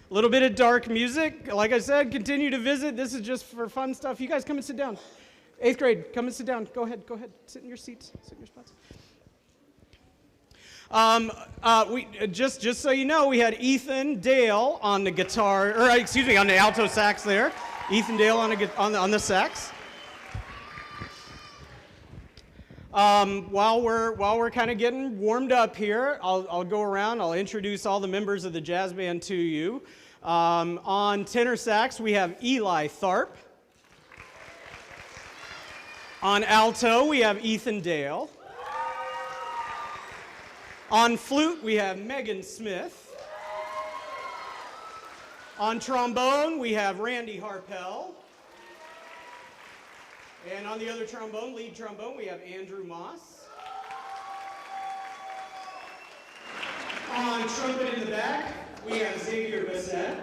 A little bit of dark music. Like I said, continue to visit. This is just for fun stuff. You guys come and sit down. 8th grade, come and sit down. Go ahead. Sit in your seats. Sit in your spots. We just so you know, we had Ethan Dale on the guitar, or excuse me, on the alto sax there. Ethan Dale on the sax. While we're kind of getting warmed up here, I'll go around. I'll introduce all the members of the jazz band to you. On tenor sax, we have Eli Tharp. On alto, we have Ethan Dale. On flute, we have Megan Smith. On trombone, we have Randy Harpel. And on the other trombone, lead trombone, we have Andrew Moss. On trumpet in the back, we have Xavier Bassett.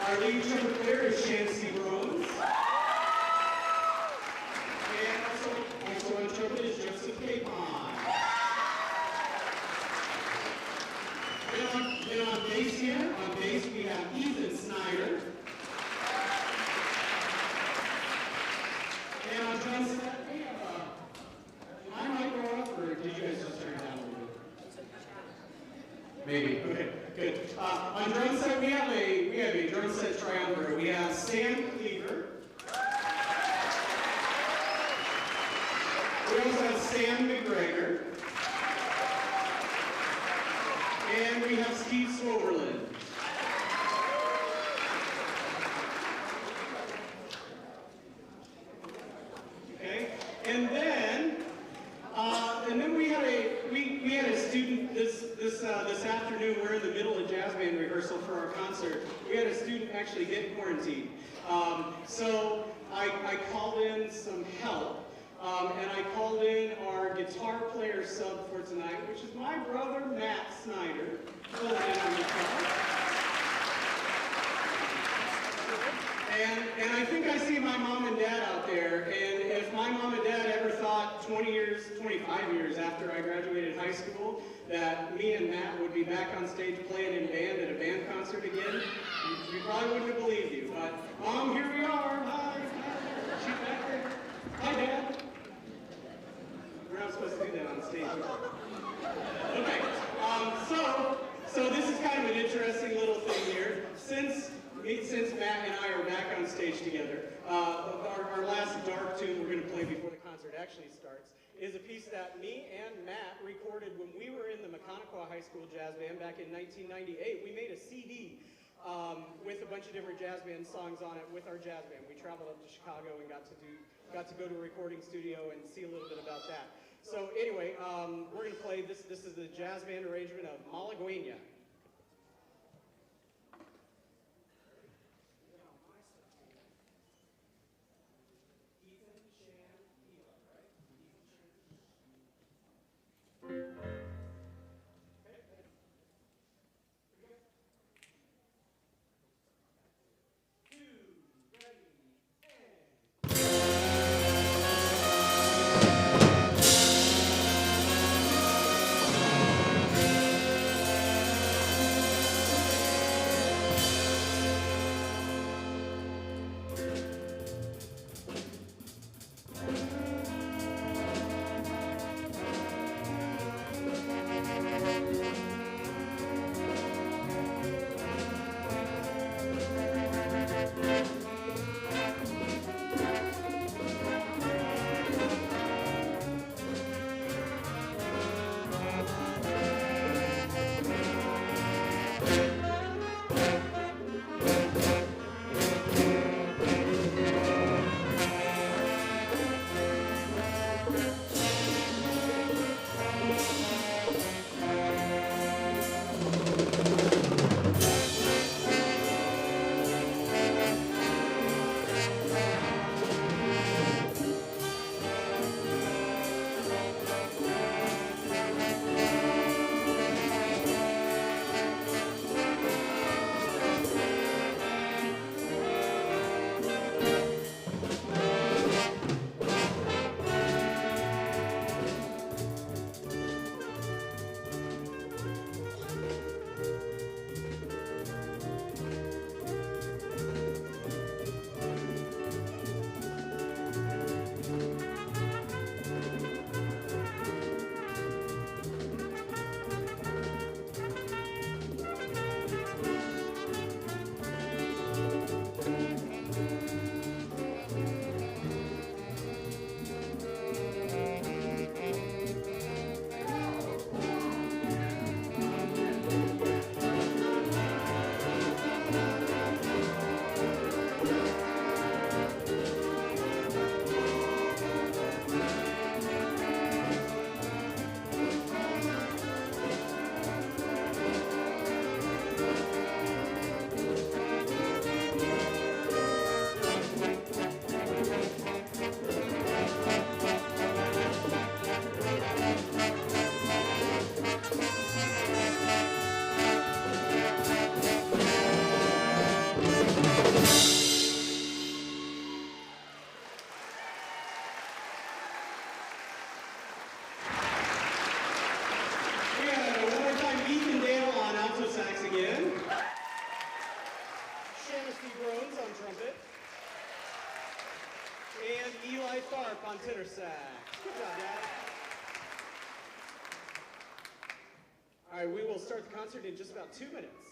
Our lead trumpet player is Shancy Brones. And also on trumpet is Joseph Capon. Then on bass here, we have Ethan Snyder. And on drum set, we have I might go up, or did you guys just turn it down a little bit? Maybe. Okay, good. On drum set, we have a drum set triumvirate. We have Sam Cleaver. We also have Sam McGregor. And we have Steve Swoverland. Okay, and then we had a student this afternoon. We're in the middle of jazz band rehearsal for our concert. We had a student actually get quarantined. So I called in some help. And I called in our guitar player sub for tonight, which is my brother, Matt Snyder. And I think I see my mom and dad out there, and if my mom and dad ever thought 25 years after I graduated high school, that me and Matt would be back on stage playing in band at a band concert again, you probably wouldn't have believed you. But, Mom, here we are. Hi. She's back there. Hi, Dad. We're not supposed to do that on stage. Okay, so this is kind of an interesting little thing here. Since Matt and I are back on stage together, our last dark tune we're going to play before the concert actually starts is a piece that me and Matt recorded when we were in the Mechaniqua High School Jazz Band back in 1998. We made a CD with a bunch of different jazz band songs on it with our jazz band. We traveled up to Chicago and got to go to a recording studio and see a little bit about that. So anyway, we're going to play this. This is the jazz band arrangement of Malagueña. Jesse Brones on trumpet. And Eli Tharp on tenor sax. Good job, Dad. All right, we will start the concert in just about 2 minutes.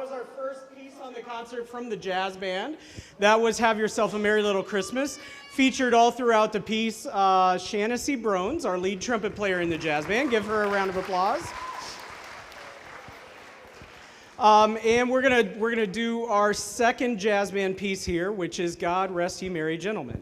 was our first piece on the concert from the jazz band. That was Have Yourself a Merry Little Christmas. Featured all throughout the piece, Shanacy Brones, our lead trumpet player in the jazz band. Give her a round of applause. And we're gonna do our second jazz band piece here, which is God Rest Ye Merry Gentlemen.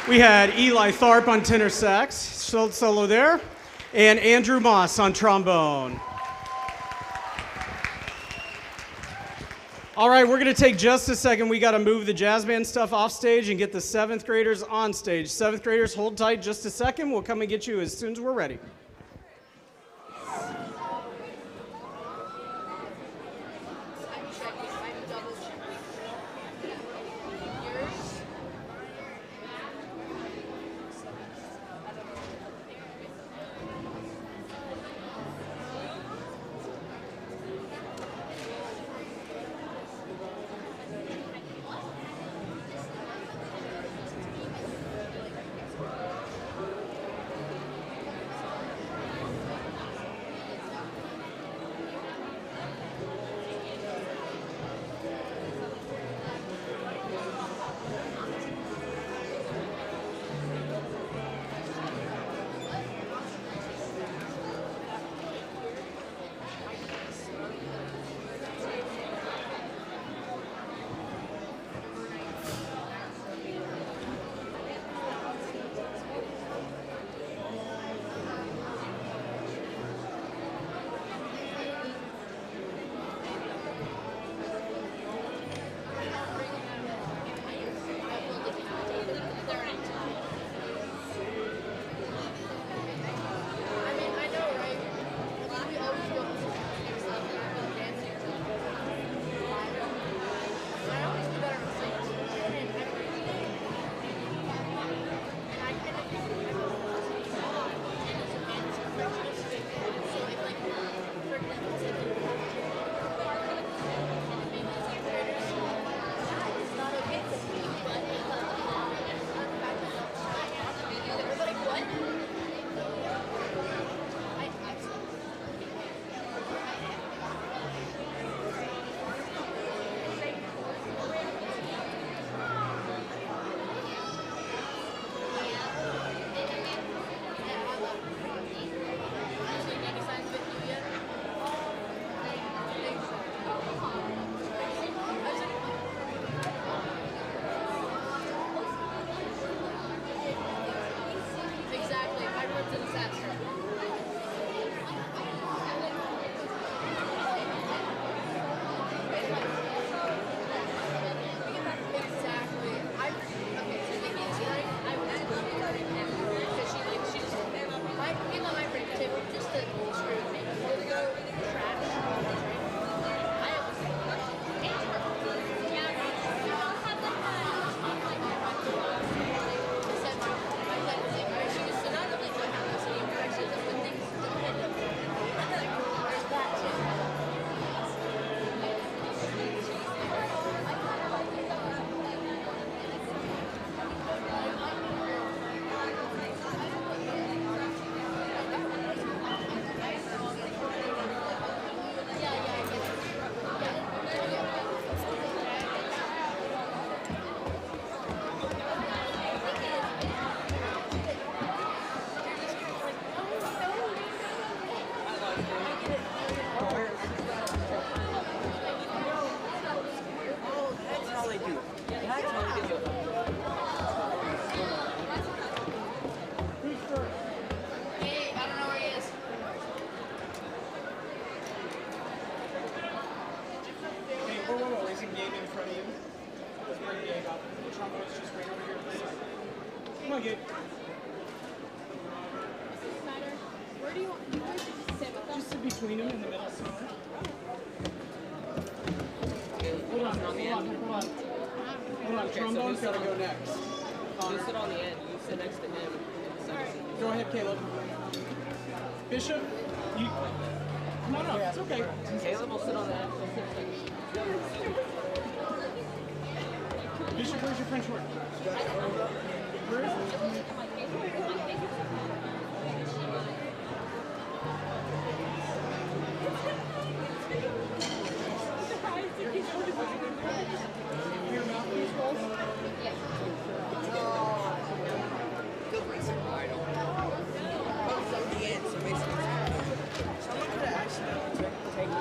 We had Eli Tharp on tenor sax, solo there, and Andrew Moss on trombone. All right, we're going to take just a second. We got to move the jazz band stuff off stage and get the 7th graders on stage. 7th graders, hold tight just a second. We'll come and get you as soon as we're ready. and Gabe in front of you. Let's bring Gabe up. The trombone's just right over here on the side. Come on, Gabe. Where do you want to sit with them? Just sit between them in the middle somewhere. Hold on. Trombone's got to go next. You sit on the end. You sit next to him. Sorry. Go ahead, Caleb. Bishop, you come on up. It's okay. Caleb will sit on the end. Bishop, where's your French word? Where is it? Your mouth, please, Rose. Someone could have accidentally taken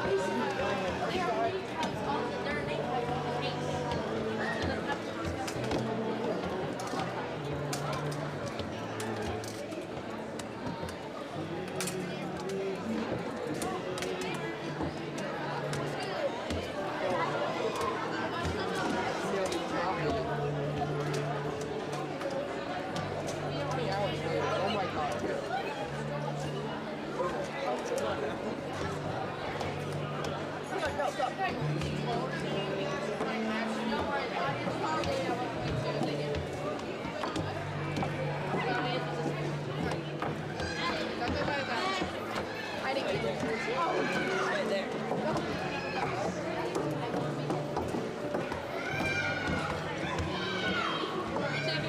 Oh my god. Right there.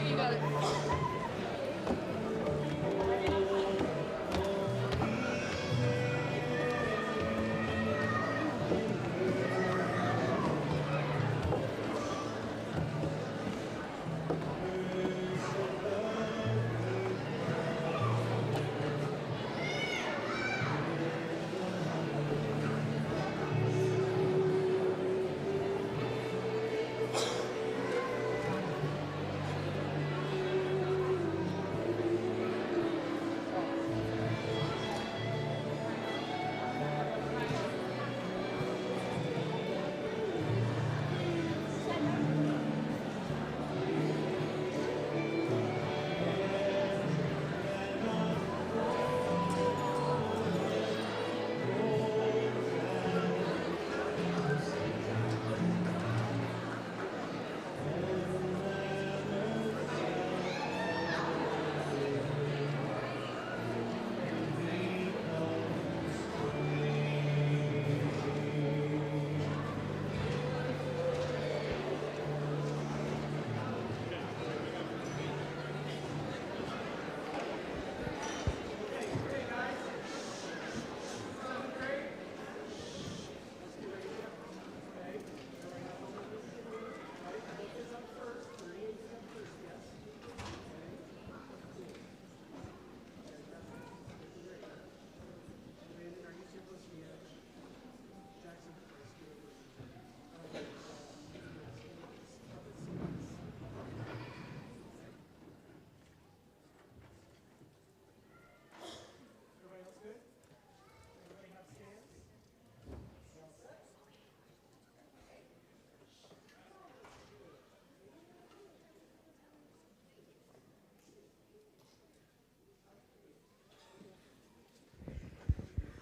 You got it.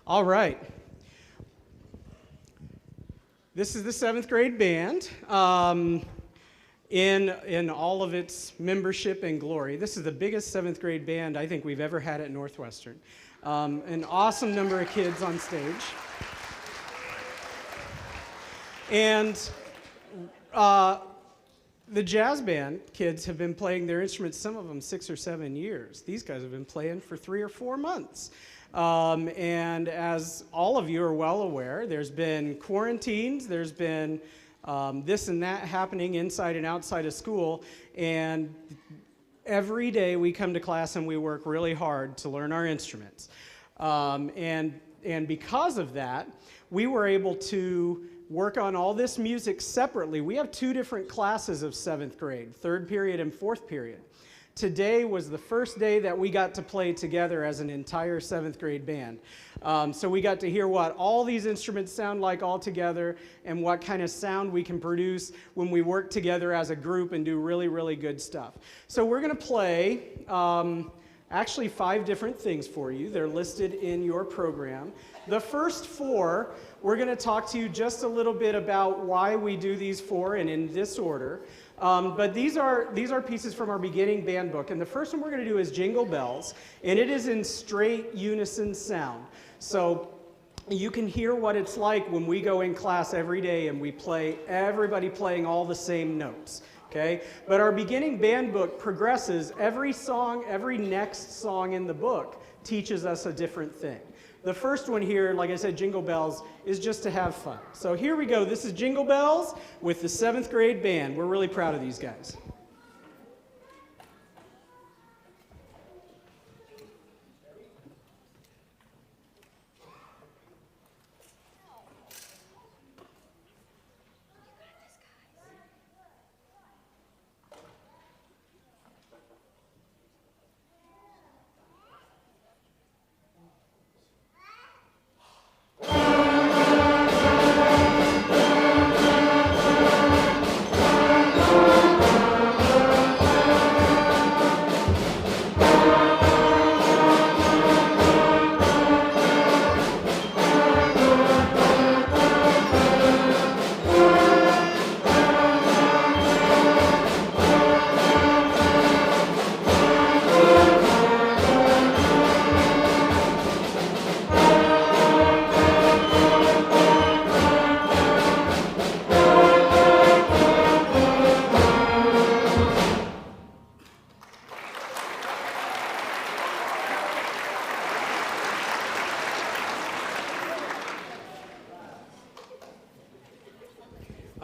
All right. This is the 7th grade band in all of its membership and glory. This is the biggest 7th grade band I think we've ever had at Northwestern. An awesome number of kids on stage. And the jazz band kids have been playing their instruments, some of them 6 or 7 years. These guys have been playing for 3 or 4 months. And as all of you are well aware, there's been quarantines, there's been this and that happening inside and outside of school, and every day we come to class and we work really hard to learn our instruments. And because of that, we were able to work on all this music separately. We have 2 different classes of 7th grade, 3rd period and 4th period. Today was the first day that we got to play together as an entire 7th grade band. So we got to hear what all these instruments sound like all together and what kind of sound we can produce when we work together as a group and do really, really good stuff. So we're going to play actually 5 different things for you. They're listed in your program. The first 4, we're going to talk to you just a little bit about why we do these 4 and in this order. But these are pieces from our beginning band book. And the first one we're going to do is Jingle Bells. And it is in straight unison sound. So you can hear what it's like when we go in class every day and we play, everybody playing all the same notes. Okay? But our beginning band book progresses. Every song, every next song in the book teaches us a different thing. The first one here, like I said, Jingle Bells, is just to have fun. So here we go. This is Jingle Bells with the 7th grade band. We're really proud of these guys.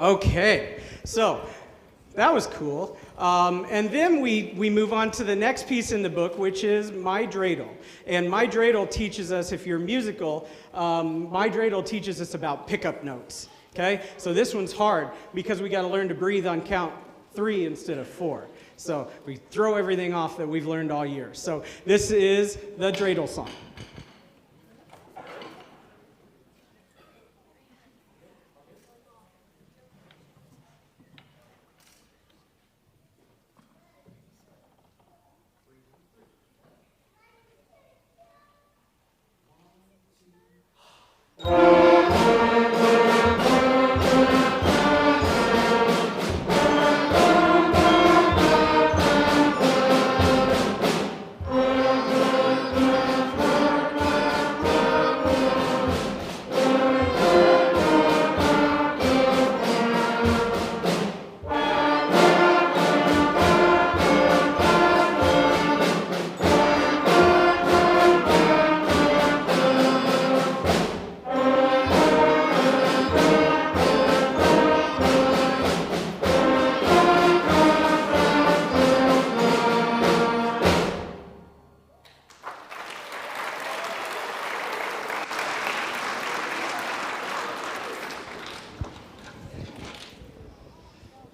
Okay, so that was cool. And then we move on to the next piece in the book, which is My Dreidel. And My Dreidel teaches us, if you're musical, My Dreidel teaches us about pickup notes. Okay, so this one's hard because we got to learn to breathe on count 3 instead of 4. So we throw everything off that we've learned all year. So this is the Dreidel song.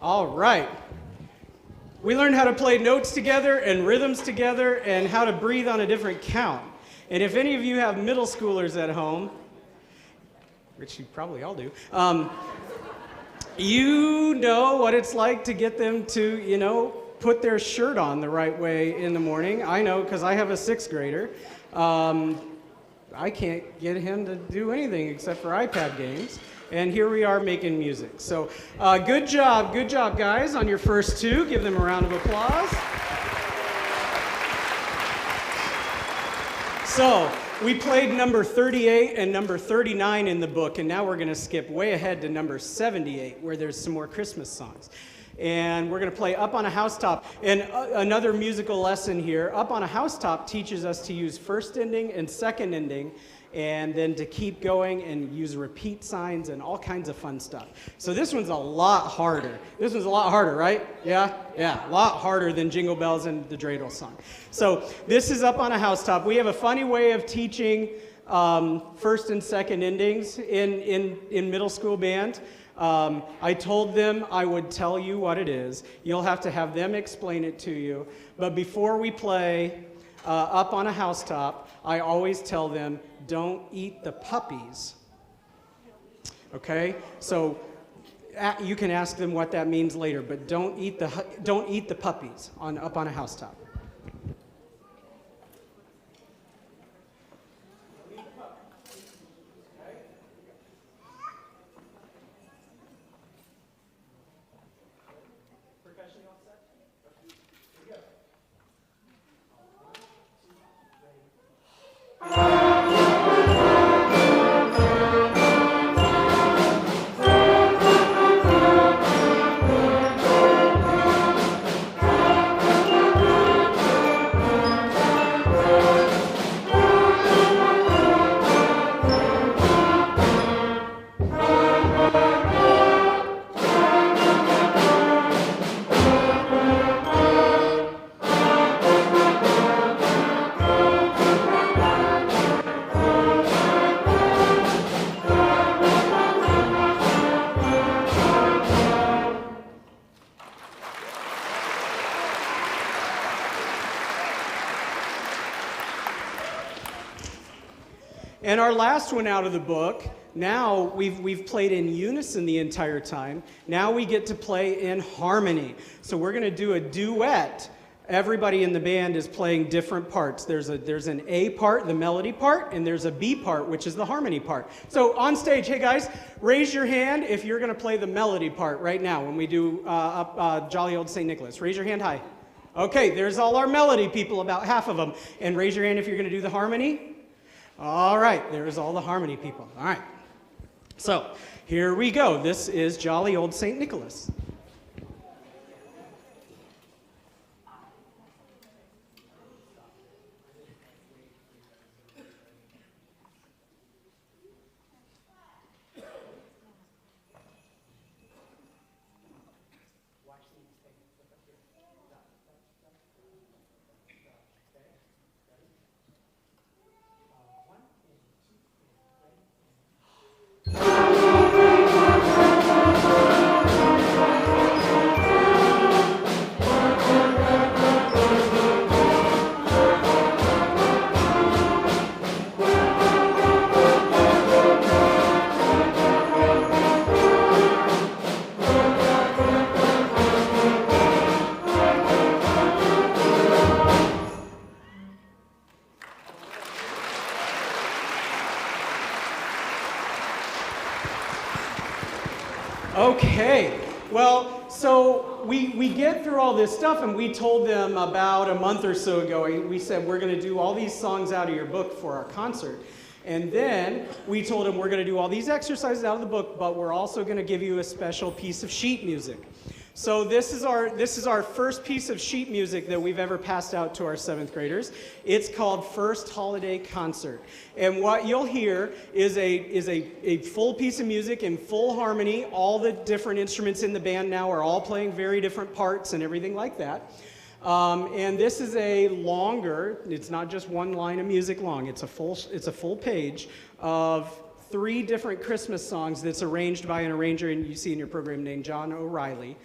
All right. We learned how to play notes together and rhythms together and how to breathe on a different count. And if any of you have middle schoolers at home, which you probably all do, you know what it's like to get them to, put their shirt on the right way in the morning. I know because I have a 6th grader. I can't get him to do anything except for iPad games. And here we are making music. So good job, guys, on your first 2. Give them a round of applause. So we played number 38 and number 39 in the book, and now we're going to skip way ahead to number 78, where there's some more Christmas songs. And we're going to play Up on a Housetop. And another musical lesson here, Up on a Housetop teaches us to use first ending and second ending, and then to keep going and use repeat signs and all kinds of fun stuff. So this one's a lot harder. This one's a lot harder, right? Yeah, a lot harder than Jingle Bells and the Dreidel song. So this is Up on a Housetop. We have a funny way of teaching first and second endings in middle school band. I told them I would tell you what it is. You'll have to have them explain it to you. But before we play Up on a Housetop, I always tell them, don't eat the puppies. Okay? So you can ask them what that means later, but don't eat the puppies up on a housetop. And our last one out of the book, now we've played in unison the entire time. Now we get to play in harmony. So we're going to do a duet. Everybody in the band is playing different parts. There's an A part, the melody part, and there's a B part, which is the harmony part. So on stage, hey guys, raise your hand if you're going to play the melody part right now when we do Jolly Old St. Nicholas. Raise your hand high. Okay, there's all our melody people, about half of them. And raise your hand if you're going to do the harmony. All right, there's all the harmony people. All right. So here we go. This is Jolly Old St. Nicholas. Okay, well, so we get through all this stuff, and we told them about a month or so ago, we said we're going to do all these songs out of your book for our concert. And then we told them we're going to do all these exercises out of the book, but we're also going to give you a special piece of sheet music. So this is our first piece of sheet music that we've ever passed out to our 7th graders. It's called First Holiday Concert. And what you'll hear is a full piece of music in full harmony. All the different instruments in the band now are all playing very different parts and everything like that. And this is a longer, it's not just one line of music long, it's a full page of 3 different Christmas songs that's arranged by an arranger, and you see in your program, named John O'Reilly.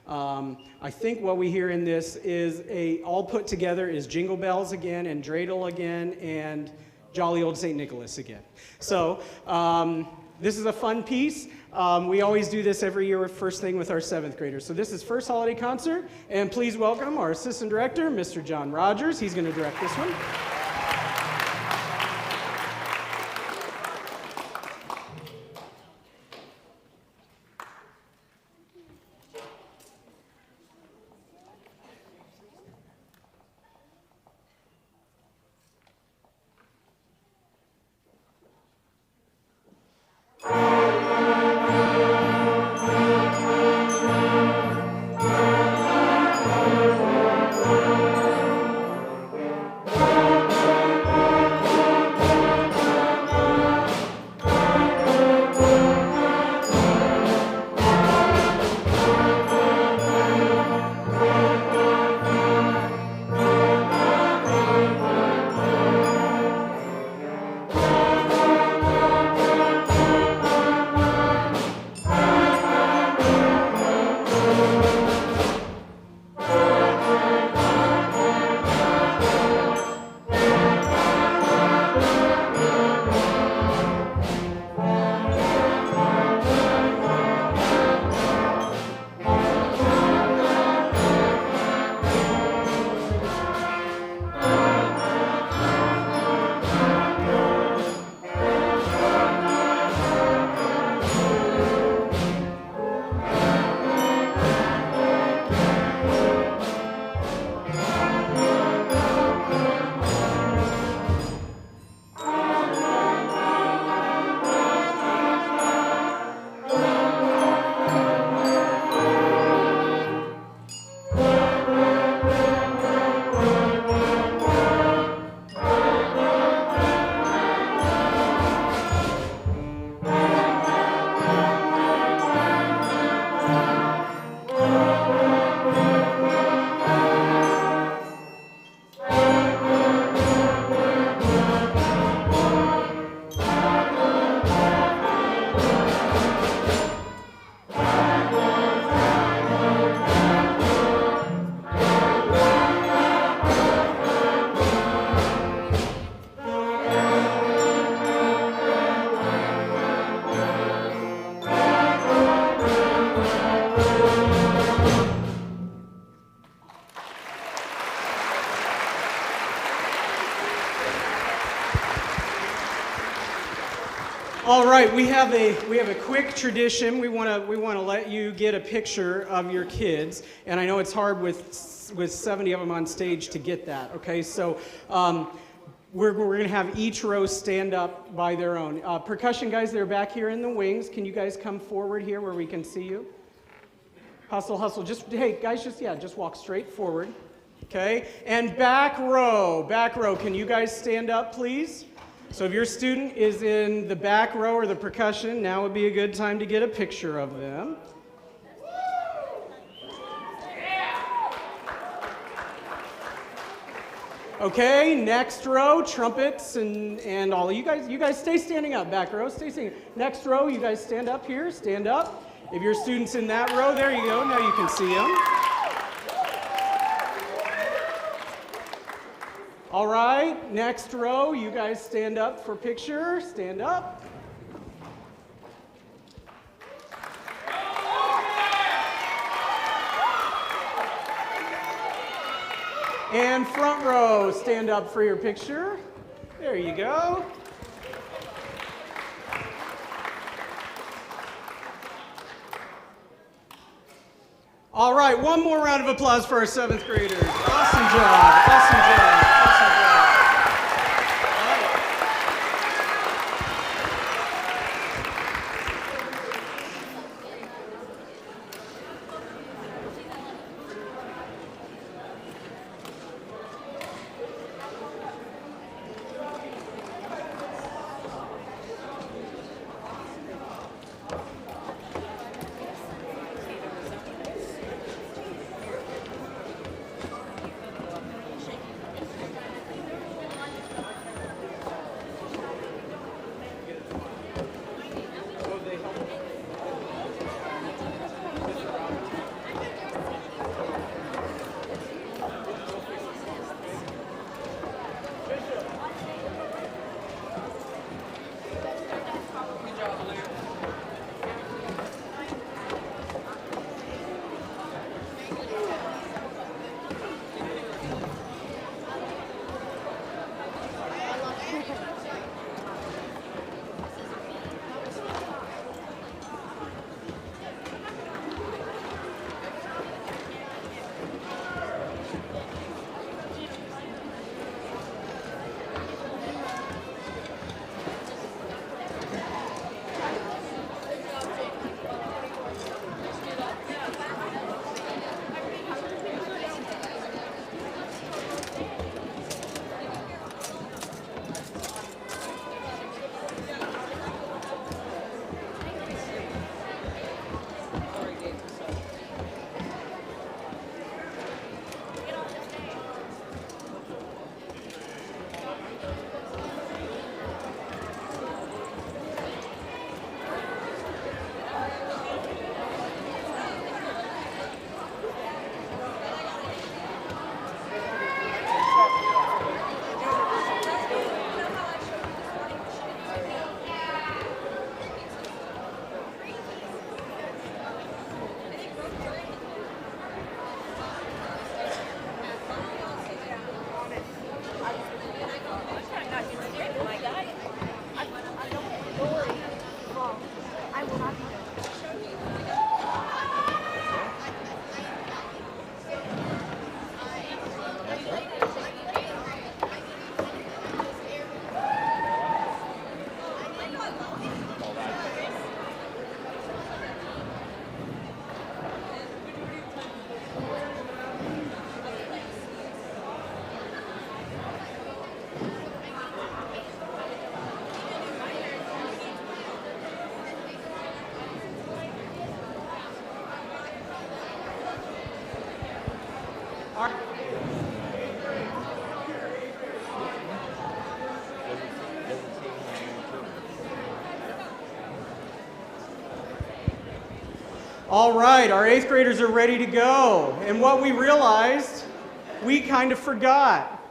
I think what we hear in this is all put together is Jingle Bells again, and Dreidel again, and Jolly Old St. Nicholas again. So this is a fun piece. We always do this every year first thing with our 7th graders. So this is First Holiday Concert, and please welcome our assistant director, Mr. John Rogers. He's going to direct this one. All right, we have a quick tradition. We want to let you get a picture of your kids, and I know it's hard with 70 of them on stage to get that. Okay, so we're going to have each row stand up by their own. Percussion guys, they're back here in the wings. Can you guys come forward here where we can see you? Hustle, hustle. Hey guys, just walk straight forward. Okay, and back row. Can you guys stand up, please? So if your student is in the back row or the percussion, now would be a good time to get a picture of them. Okay, next row, trumpets and all. You guys stay standing up, back row, stay standing. Next row, you guys stand up here, stand up. If your student's in that row, there you go, now you can see them. All right, next row, you guys stand up for picture, stand up. And front row, stand up for your picture. There you go. All right, one more round of applause for our 7th graders. Awesome job, awesome job. All right, our 8th graders are ready to go. And what we realized, we kind of forgot.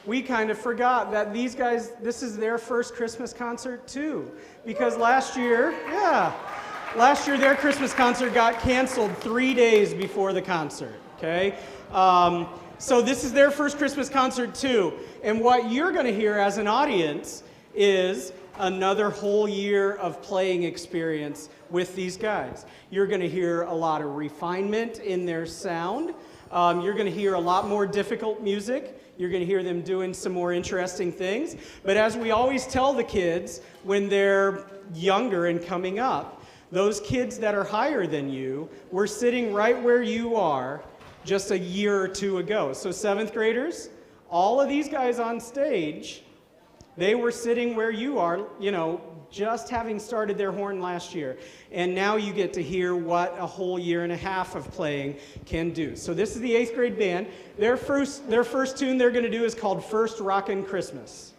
We kind of forgot that these guys, this is their first Christmas concert too. Because last year their Christmas concert got canceled 3 days before the concert, okay? So this is their first Christmas concert too. And what you're gonna hear as an audience is another whole year of playing experience with these guys. You're going to hear a lot of refinement in their sound. You're going to hear a lot more difficult music. You're going to hear them doing some more interesting things. But as we always tell the kids when they're younger and coming up, those kids that are higher than you were sitting right where you are just a year or two ago. So 7th graders, all of these guys on stage, they were sitting where you are, just having started their horn last year. And now you get to hear what a whole year and a half of playing can do. So this is the 8th grade band. Their first tune they're going to do is called First Rockin' Christmas.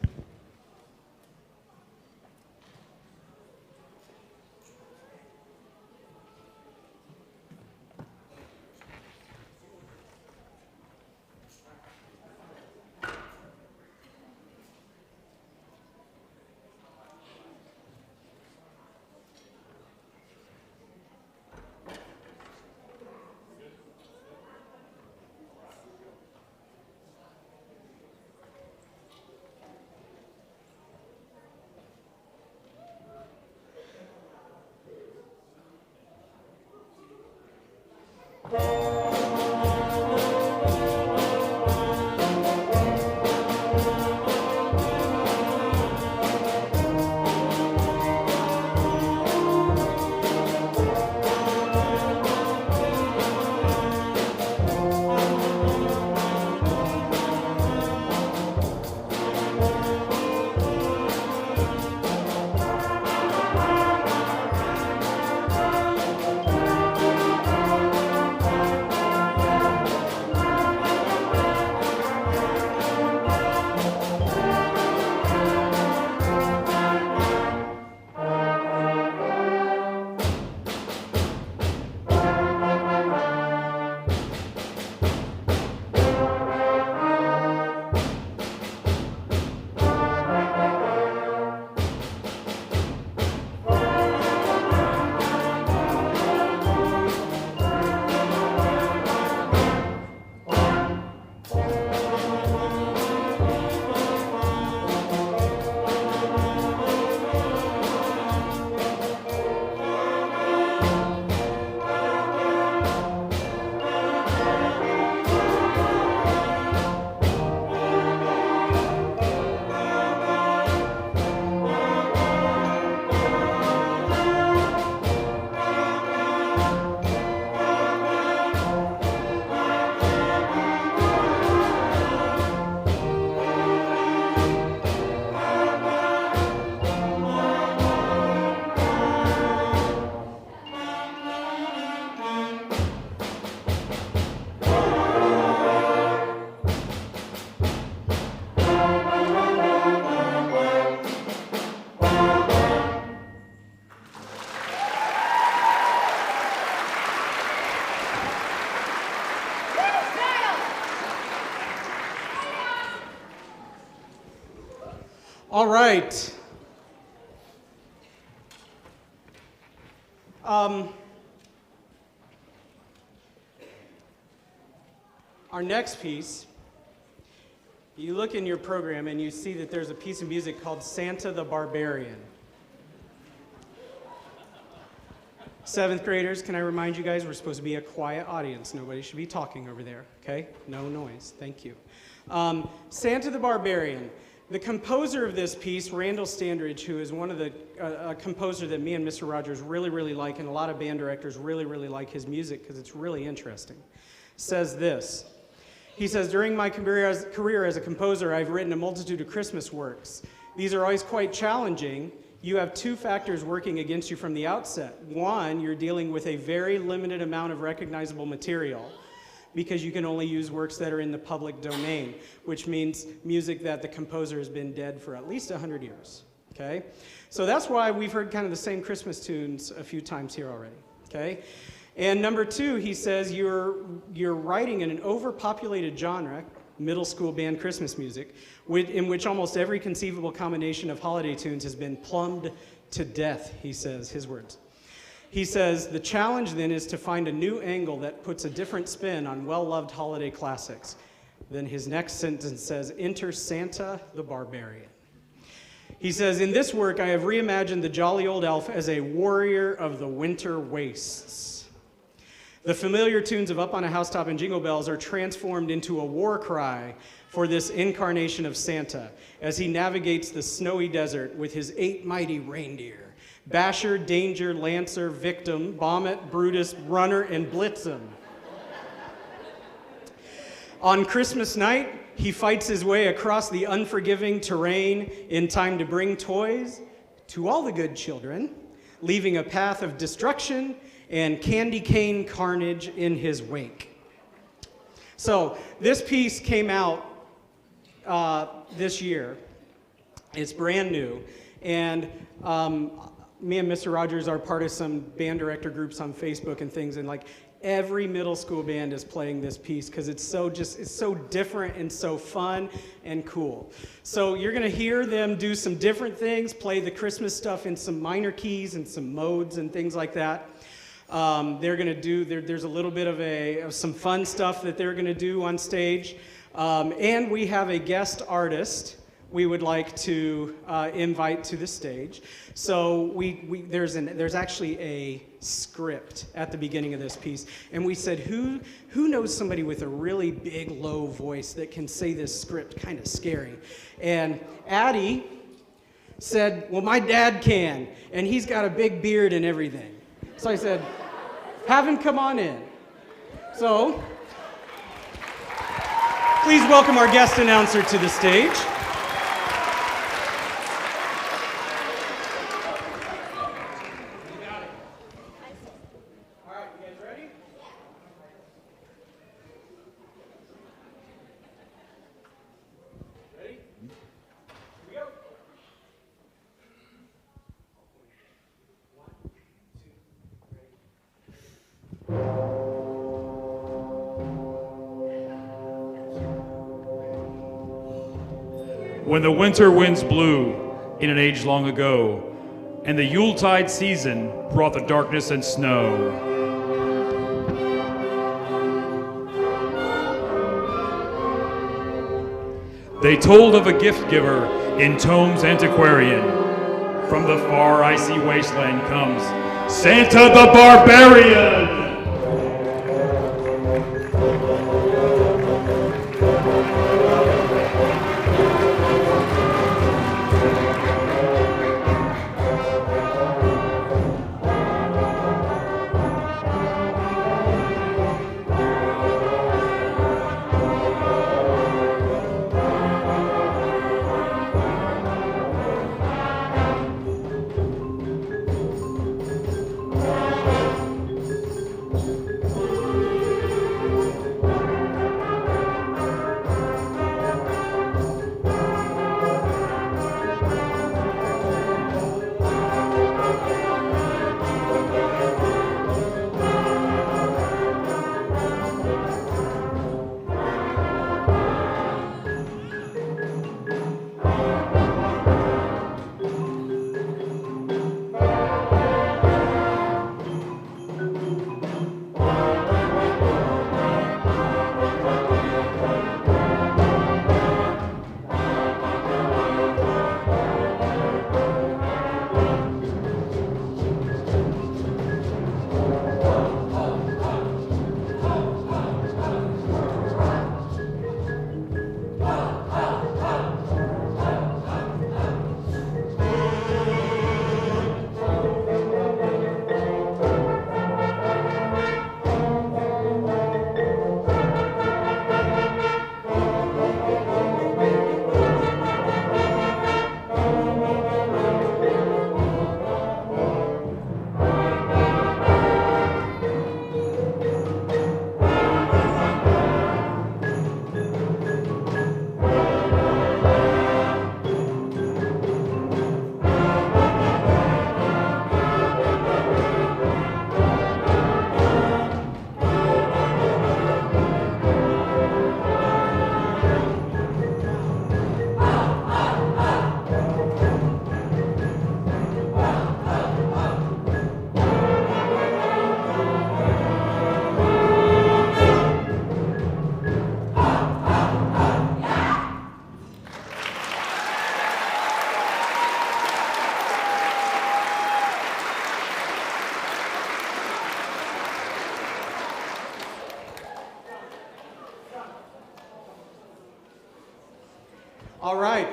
All right. Our next piece, you look in your program and you see that there's a piece of music called Santa the Barbarian. 7th graders, can I remind you guys, we're supposed to be a quiet audience. Nobody should be talking over there, okay? No noise, thank you. Santa the Barbarian. The composer of this piece, Randall Standridge, who is one of the composer that me and Mr. Rogers really like, and a lot of band directors really like his music because it's really interesting, says this. He says, during my career as a composer, I've written a multitude of Christmas works. These are always quite challenging. You have two factors working against you from the outset. One, you're dealing with a very limited amount of recognizable material, because you can only use works that are in the public domain, which means music that the composer has been dead for at least 100 years, okay? So that's why we've heard kind of the same Christmas tunes a few times here already, okay? And number two, he says you're writing in an overpopulated genre, middle school band Christmas music, in which almost every conceivable combination of holiday tunes has been plumbed to death, he says, his words. He says, the challenge then is to find a new angle that puts a different spin on well-loved holiday classics. Then his next sentence says, enter Santa the Barbarian. He says, in this work, I have reimagined the jolly old elf as a warrior of the winter wastes. The familiar tunes of Up on a Housetop and Jingle Bells are transformed into a war cry for this incarnation of Santa as he navigates the snowy desert with his 8 mighty reindeer: Basher, Danger, Lancer, Victim, Bommet, Brutus, Runner, and Blitzum. On Christmas night, he fights his way across the unforgiving terrain in time to bring toys to all the good children, leaving a path of destruction and candy cane carnage in his wake. So this piece came out this year. It's brand new. And me and Mr. Rogers are part of some band director groups on Facebook and things, and like every middle school band is playing this piece because it's so different and so fun and cool. So you're gonna hear them do some different things, play the Christmas stuff in some minor keys and some modes and things like that. They're gonna do, there's a little bit of some fun stuff that they're gonna do on stage. And we have a guest artist we would like to invite to the stage. So there's actually a script at the beginning of this piece, and we said, who knows somebody with a really big, low voice that can say this script kind of scary? And Addie said, well, my dad can, and he's got a big beard and everything. So I said, have him come on in. So please welcome our guest announcer to the stage. When the winter winds blew in an age long ago, and the Yuletide season brought the darkness and snow, they told of a gift giver in Tome's antiquarian. From the far icy wasteland comes Santa the Barbarian! All right.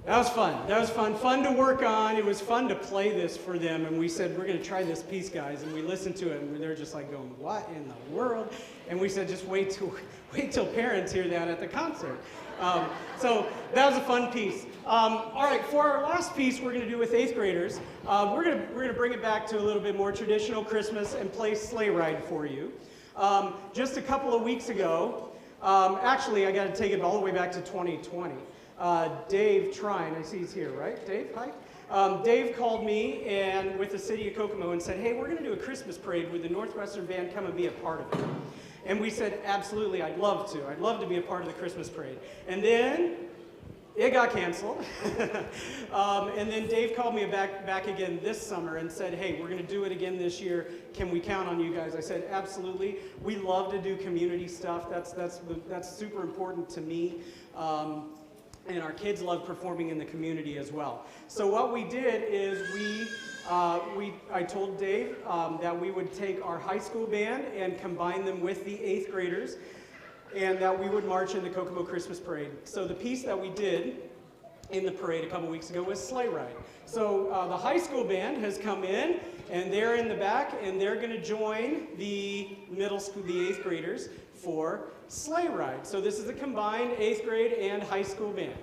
That was fun. That was fun. Fun to work on. It was fun to play this for them. And we said, we're going to try this piece, guys. And we listened to it, and they're just like going, what in the world? And we said, just wait till parents hear that at the concert. So that was a fun piece. All right, for our last piece, we're going to do with 8th graders. We're going to bring it back to a little bit more traditional Christmas and play Sleigh Ride for you. Just a couple of weeks ago, actually, I got to take it all the way back to 2020. Dave Trine, I see he's here, right? Dave, hi. Dave called me and with the city of Kokomo and said, hey, we're going to do a Christmas parade. Would the Northwestern Band come and be a part of it? And we said, absolutely, I'd love to. I'd love to be a part of the Christmas parade. And then it got canceled. And then Dave called me back again this summer and said, hey, we're going to do it again this year. Can we count on you guys? I said, absolutely. We love to do community stuff. That's super important to me. And our kids love performing in the community as well. So what we did is I told Dave that we would take our high school band and combine them with the 8th graders, and that we would march in the Kokomo Christmas Parade. So the piece that we did in the parade a couple weeks ago was Sleigh Ride. So the high school band has come in, and they're in the back, and they're going to join the middle school, the 8th graders, for Sleigh Ride. So this is a combined 8th grade and high school band.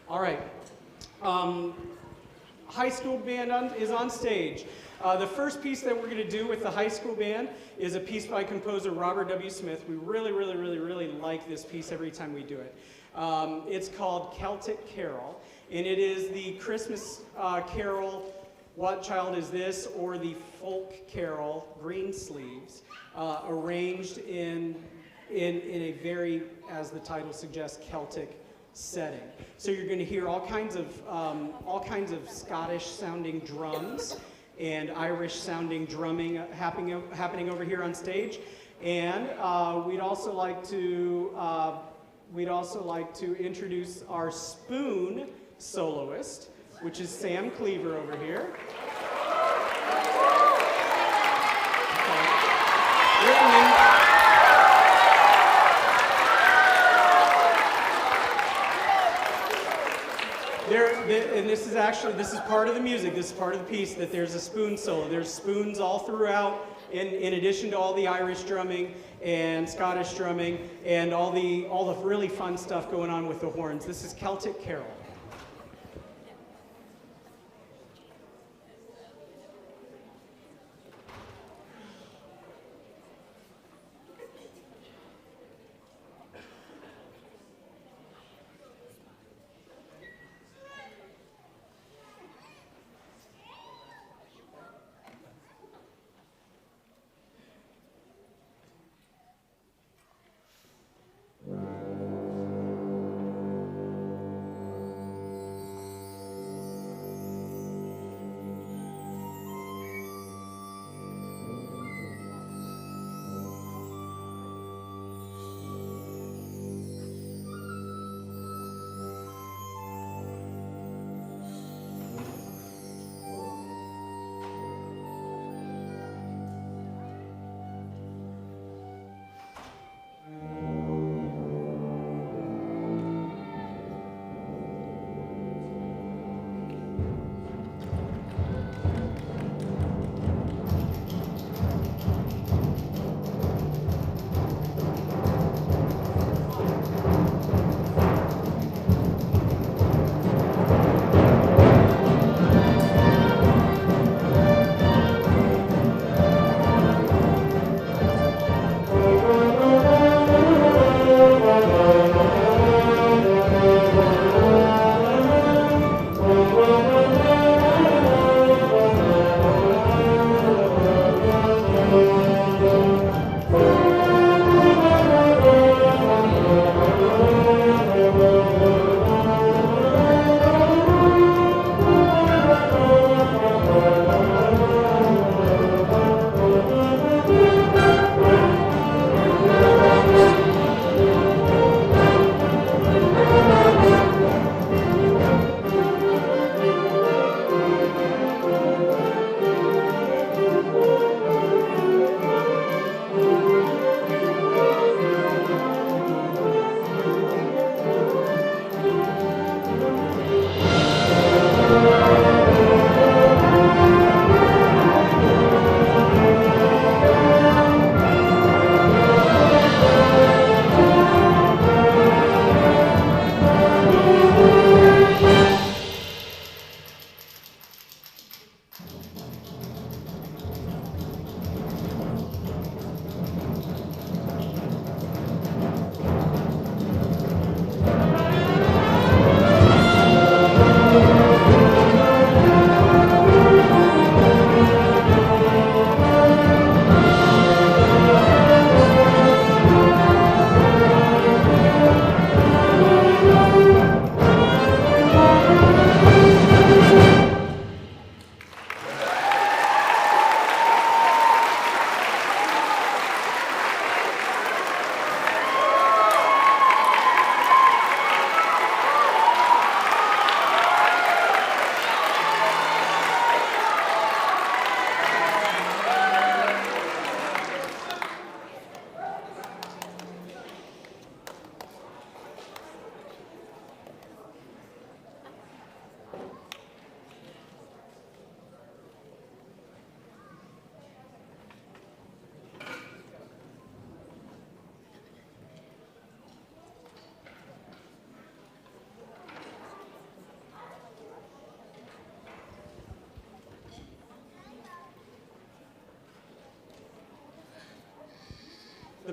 All right. High school band is on stage. The first piece that we're going to do with the high school band is a piece by composer Robert W. Smith. We really like this piece every time we do it. It's called Celtic Carol, and it is the Christmas carol, What Child Is This?, or the folk carol, Green Sleeves, arranged in a very, as the title suggests, Celtic setting. So you're going to hear all kinds of Scottish-sounding drums and Irish-sounding drumming happening over here on stage. And we'd also like to introduce our spoon soloist, which is Sam Cleaver over here. And this is part of the music, this is part of the piece, that there's a spoon solo. There's spoons all throughout, in addition to all the Irish drumming and Scottish drumming and all the really fun stuff going on with the horns. This is Celtic Carol.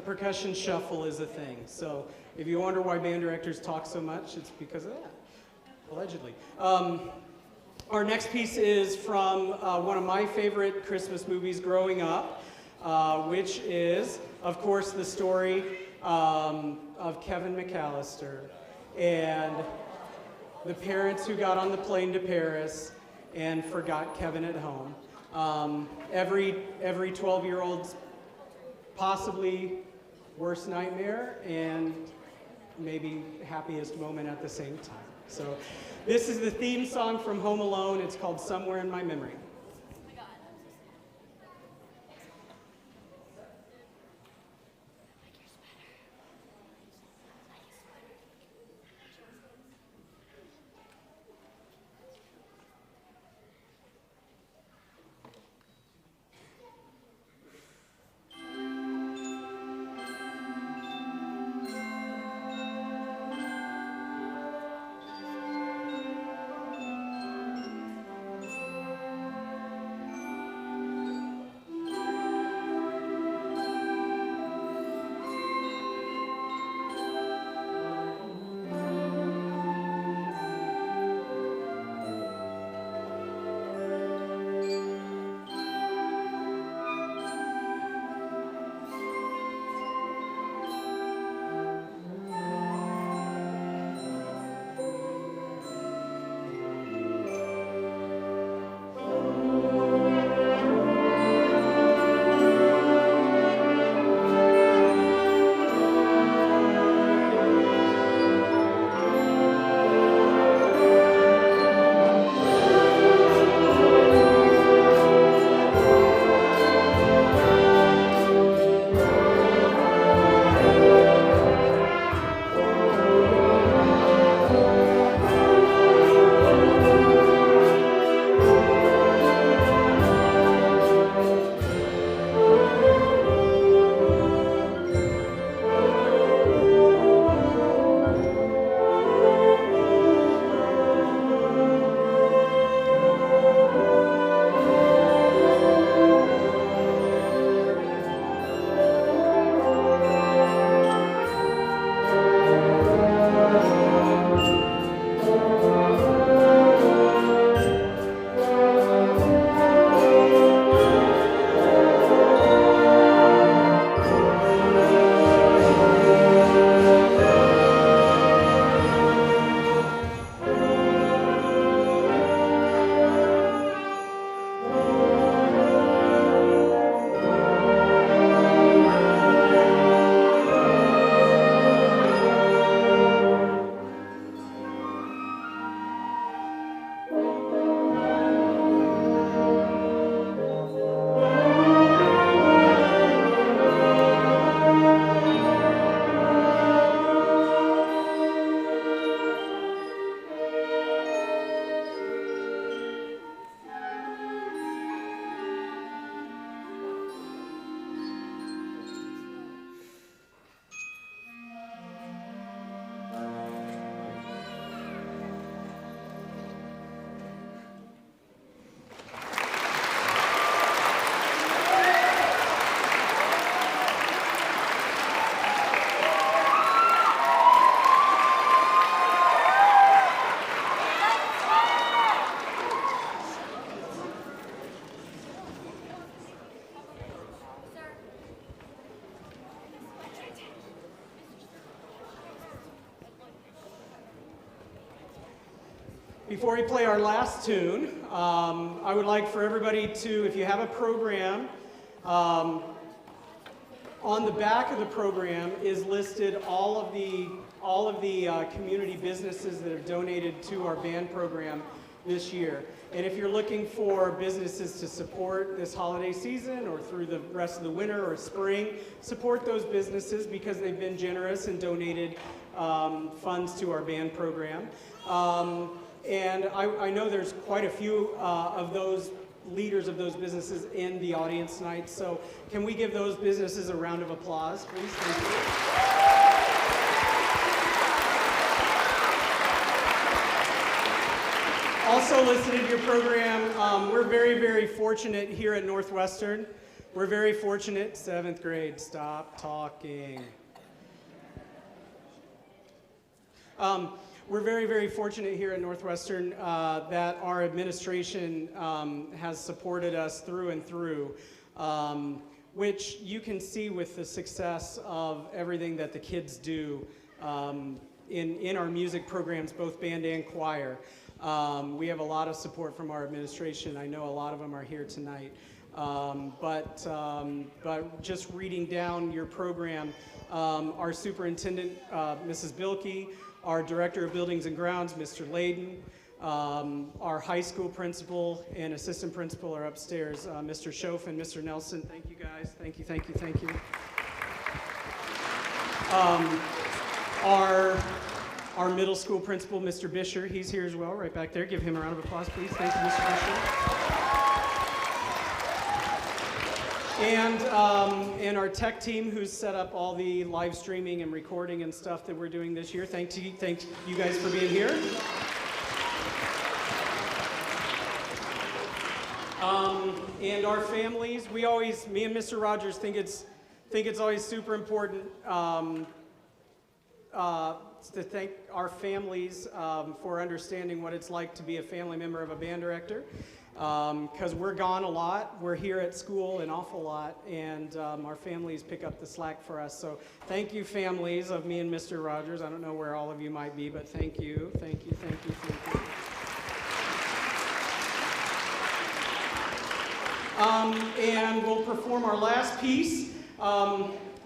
percussion shuffle is a thing. So if you wonder why band directors talk so much, it's because of that, allegedly. Our next piece is from one of my favorite Christmas movies growing up, which is, of course, the story of Kevin McAllister and the parents who got on the plane to Paris and forgot Kevin at home. Every 12-year-old's possibly worst nightmare and maybe happiest moment at the same time. So this is the theme song from Home Alone. It's called Somewhere in My Memory. Before we play our last tune, I would like for everybody to, if you have a program, on the back of the program is listed all of the community businesses that have donated to our band program this year. And if you're looking for businesses to support this holiday season or through the rest of the winter or spring, support those businesses because they've been generous and donated funds to our band program. And I know there's quite a few of those leaders of those businesses in the audience tonight. So can we give those businesses a round of applause, please? Thank you. Also listed in your program, we're very, very fortunate here at Northwestern We're very fortunate, 7th grade, stop talking. We're very, very fortunate here at Northwestern that our administration has supported us through and through, which you can see with the success of everything that the kids do in our music programs, both band and choir. We have a lot of support from our administration. I know a lot of them are here tonight. But just reading down your program, our superintendent, Mrs. Bilkey, our director of buildings and grounds, Mr. Layden, our high school principal and assistant principal are upstairs, Mr. Schoaf and Mr. Nelson. Thank you guys. Thank you, thank you, thank you. Our middle school principal, Mr. Bisher, he's here as well, right back there. Give him a round of applause, please. Thank you, Mr. Bisher. And our tech team who's set up all the live streaming and recording and stuff that we're doing this year. Thank you guys for being here. And our families, me and Mr. Rogers think it's always super important to thank our families for understanding what it's like to be a family member of a band director. Because we're gone a lot, we're here at school an awful lot, and our families pick up the slack for us. So thank you, families of me and Mr. Rogers. I don't know where all of you might be, but thank you, thank you, thank you, thank you. And we'll perform our last piece,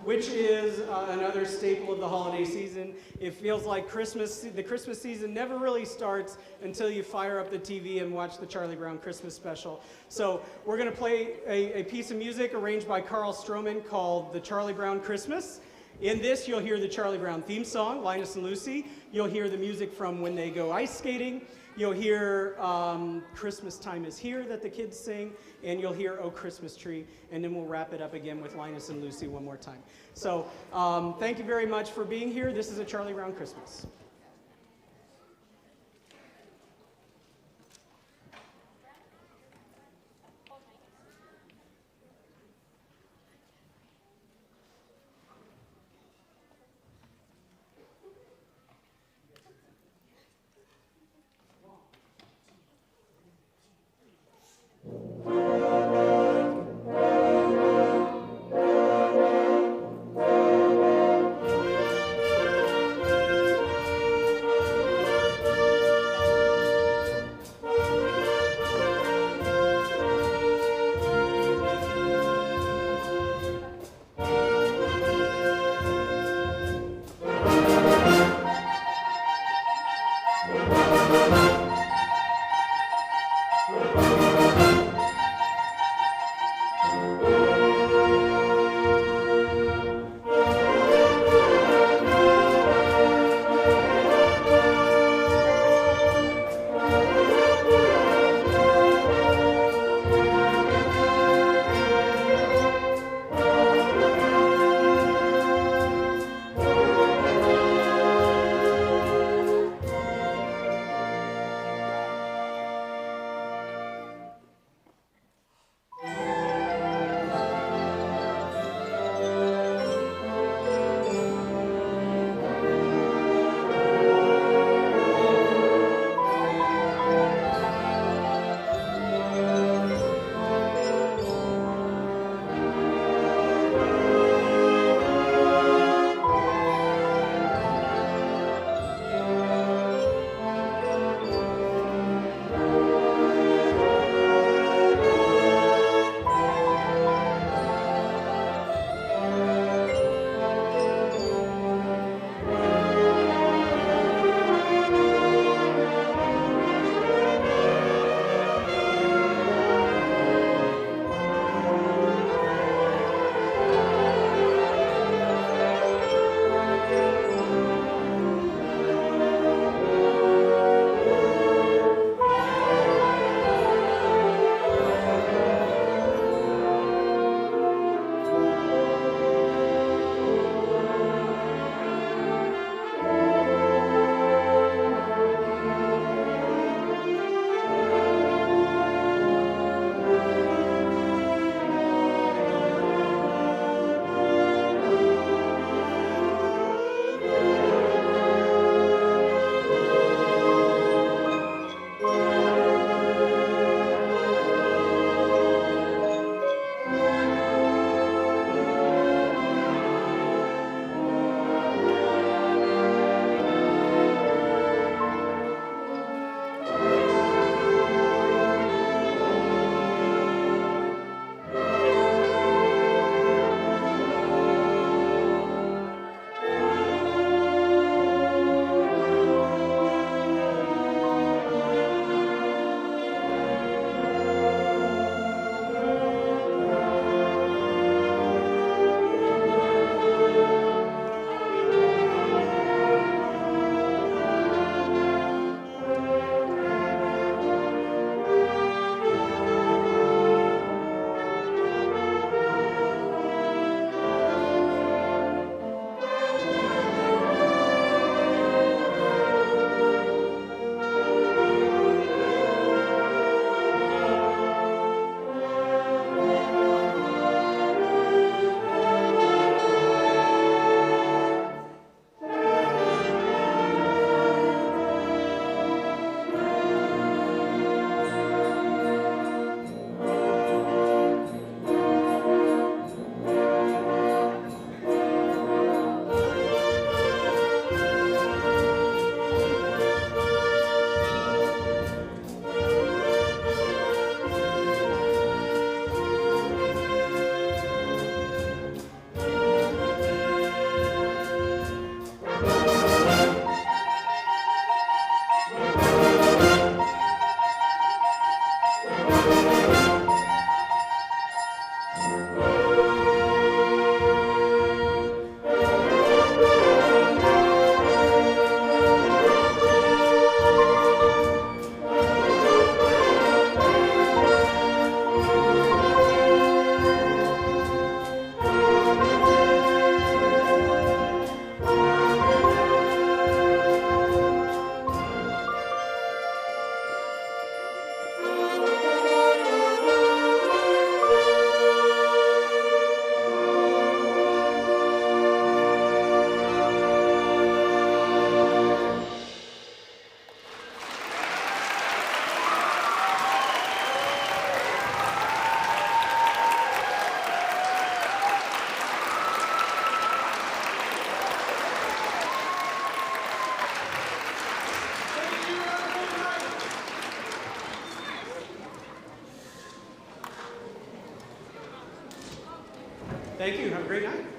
which is another staple of the holiday season. It feels like the Christmas season never really starts until you fire up the TV and watch the Charlie Brown Christmas special. So we're going to play a piece of music arranged by Carl Stroman called The Charlie Brown Christmas. In this, you'll hear the Charlie Brown theme song, Linus and Lucy. You'll hear the music from When They Go Ice Skating. You'll hear Christmas Time Is Here that the kids sing, and you'll hear Oh Christmas Tree, and then we'll wrap it up again with Linus and Lucy one more time. So thank you very much for being here. This is a Charlie Brown Christmas. Thank you. Have a great night.